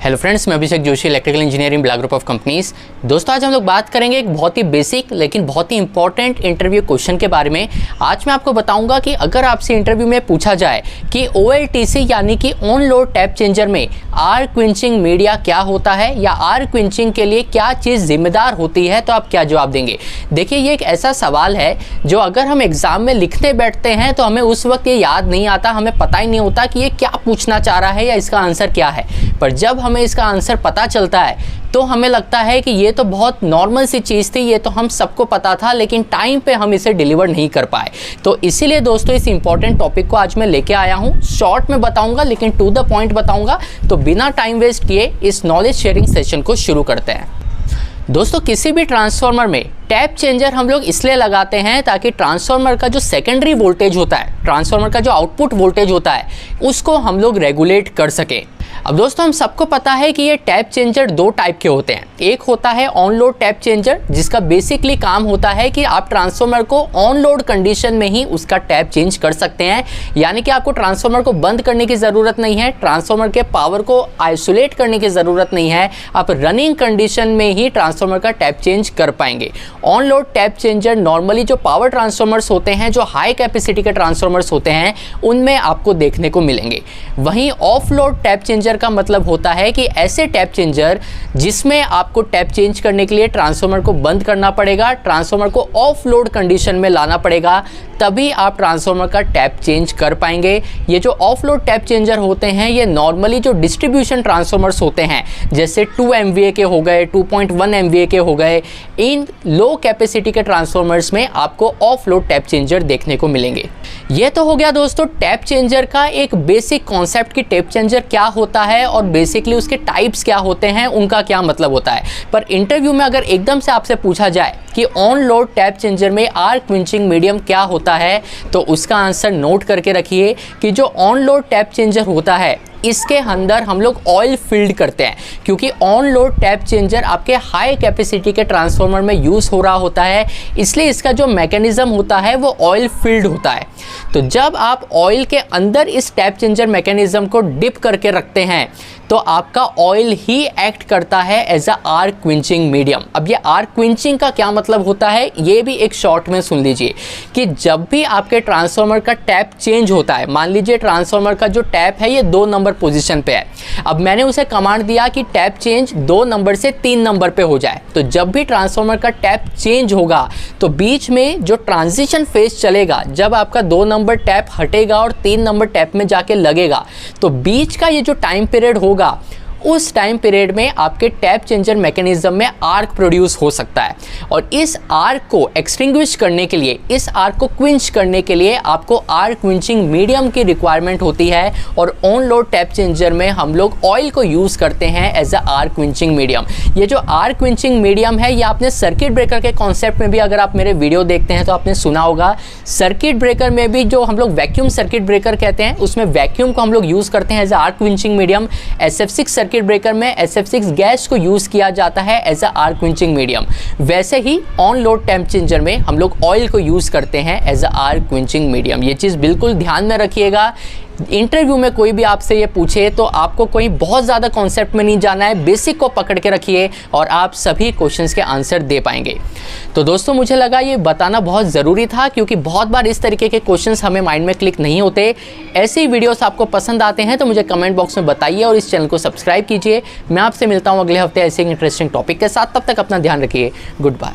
Hello friends, मैं Abhishek Joshi, electrical engineering black group of companies. दोस्तों, आज हम लोग बात करेंगे एक बहुत ही बेसिक लेकिन बहुत ही इंपॉर्टेंट इंटरव्यू क्वेश्चन के बारे में। आज मैं आपको बताऊंगा कि अगर आपसे इंटरव्यू में पूछा जाए कि OLTC यानी कि ऑन लोड टैप चेंजर में आर्क क्विंचिंग मीडिया क्या होता है या आर्क क्विंचिंग के लिए क्या चीज़ जिम्मेदार होती है, तो आप क्या जवाब देंगे। देखिए, ये एक ऐसा सवाल है जो अगर हम एग्जाम में लिखने बैठते हैं तो हमें उस वक्त ये याद नहीं आता, हमें पता ही नहीं होता कि ये क्या पूछना चाह रहा है या इसका आंसर क्या है। पर जब हमें इसका आंसर पता चलता है तो हमें लगता है कि ये तो बहुत नॉर्मल सी चीज़ थी, ये तो हम सबको पता था, लेकिन टाइम पे हम इसे डिलीवर नहीं कर पाए। तो इसीलिए दोस्तों, इस इंपॉर्टेंट टॉपिक को आज मैं लेके आया हूँ। शॉर्ट में बताऊंगा लेकिन टू द पॉइंट बताऊंगा। तो बिना टाइम वेस्ट किए इस नॉलेज शेयरिंग सेशन को शुरू करते हैं। दोस्तों, किसी भी ट्रांसफार्मर में टैप चेंजर हम लोग इसलिए लगाते हैं ताकि ट्रांसफार्मर का जो सेकेंडरी वोल्टेज होता है, ट्रांसफार्मर का जो आउटपुट वोल्टेज होता है, उसको हम लोग रेगुलेट कर सकें। अब दोस्तों, हम सबको पता है कि ये टैप चेंजर दो टाइप के होते हैं। एक होता है ऑन लोड टैप चेंजर, जिसका बेसिकली काम होता है कि आप ट्रांसफार्मर को ऑन लोड कंडीशन में ही उसका टैप चेंज कर सकते हैं, यानी कि आपको ट्रांसफार्मर को बंद करने की ज़रूरत नहीं है, ट्रांसफार्मर के पावर को आइसोलेट करने की ज़रूरत नहीं है, आप रनिंग कंडीशन में ही ट्रांसफार्मर का टैप चेंज कर पाएंगे। On load tap changer normally जो पावर ट्रांसफार्मर्स होते हैं, जो हाई कैपेसिटी के ट्रांसफार्मर्स होते हैं, उनमें आपको देखने को मिलेंगे। वहीं ऑफ लोड टैप चेंजर का मतलब होता है कि ऐसे टैप चेंजर जिसमें आपको टैप चेंज करने के लिए ट्रांसफार्मर को बंद करना पड़ेगा, ट्रांसफार्मर को ऑफ लोड कंडीशन में लाना पड़ेगा, तभी आप ट्रांसफार्मर का टैप चेंज कर पाएंगे। ये जो ऑफ लोड टैप चेंजर होते हैं, ये नॉर्मली जो डिस्ट्रीब्यूशन ट्रांसफार्मर्स होते हैं, जैसे 2 MVA के हो गए, 2.1 MVA के हो गए, इन लो कैपेसिटी के ट्रांसफार्मर्स में आपको ऑफ लोड टैप चेंजर देखने को मिलेंगे। ये तो हो गया दोस्तों टैप चेंजर का एक बेसिक कॉन्सेप्ट कि टैप चेंजर क्या होता है और बेसिकली उसके टाइप्स क्या होते हैं, उनका क्या मतलब होता है। पर इंटरव्यू में अगर एकदम से आपसे पूछा जाए कि ऑन लोड टैप चेंजर में आर्क क्विंचिंग मीडियम क्या होता है, तो उसका आंसर नोट करके रखिए कि जो ऑन लोड टैप चेंजर होता है, इसके अंदर हम लोग ऑयल फील्ड करते हैं, क्योंकि ऑन लोड टैप चेंजर आपके हाई कैपेसिटी के ट्रांसफार्मर में यूज़ हो रहा होता है, इसलिए इसका जो मैकेनिज्म होता है वो ऑयल फील्ड होता है। तो जब आप ऑयल के अंदर इस टैप चेंजर मैकेनिज्म को डिप करके रखते हैं तो आपका ऑयल ही एक्ट करता है as a arc quenching medium. अब ये आर्क क्विंचिंग का क्या मतलब होता है, ये भी एक शॉर्ट में सुन लीजिए कि जब भी आपके ट्रांसफार्मर का टैप चेंज होता है, मान लीजिए ट्रांसफार्मर का जो टैप है ये 2 नंबर पोजीशन पे है, अब मैंने उसे कमांड दिया कि टैप चेंज 2 नंबर से 3 नंबर पे हो जाए। तो जब भी ट्रांसफार्मर का टैप चेंज होगा तो बीच में जो ट्रांजिशन फेज चलेगा, जब आपका 2 नंबर टैप हटेगा और 3 नंबर टैप में जाके लगेगा, तो बीच का ये जो टाइम पीरियड होगा, उस टाइम पीरियड में आपके टैप चेंजर मैकेनिज्म में आर्क प्रोड्यूस हो सकता है। और इस आर्क को एक्सटिंग्विश करने के लिए, इस आर्क को क्विंच करने के लिए आपको आर्क क्विंचिंग मीडियम की रिक्वायरमेंट होती है। और ऑन लोड टैप चेंजर में हम लोग ऑयल को यूज़ करते हैं as a arc quenching medium. ये जो आर्क क्विंचिंग मीडियम है, ये आपने सर्किट ब्रेकर के कॉन्सेप्ट में भी, अगर आप मेरे वीडियो देखते हैं तो आपने सुना होगा। सर्किट ब्रेकर में भी जो हम लोग वैक्यूम सर्किट ब्रेकर कहते हैं, उसमें वैक्यूम को हम लोग यूज़ करते हैं as a arc quenching medium. SF6 circuit breaker में SF6 गैस को यूज किया जाता है as a arc quenching medium. वैसे ही ऑन लोड टैप चेंजर में हम लोग ऑयल को यूज करते हैं as a arc quenching medium. ये चीज़ बिल्कुल ध्यान में रखिएगा। इंटरव्यू में कोई भी आपसे ये पूछे तो आपको कोई बहुत ज़्यादा कॉन्सेप्ट में नहीं जाना है, बेसिक को पकड़ के रखिए और आप सभी क्वेश्चंस के आंसर दे पाएंगे। तो दोस्तों, मुझे लगा ये बताना बहुत ज़रूरी था, क्योंकि बहुत बार इस तरीके के क्वेश्चंस हमें माइंड में क्लिक नहीं होते। ऐसे ही वीडियोस आपको पसंद आते हैं तो मुझे कमेंट बॉक्स में बताइए और इस चैनल को सब्सक्राइब कीजिए। मैं आपसे मिलता हूँ अगले हफ्ते ऐसे इंटरेस्टिंग टॉपिक के साथ। तब तक अपना ध्यान रखिए। Good bye.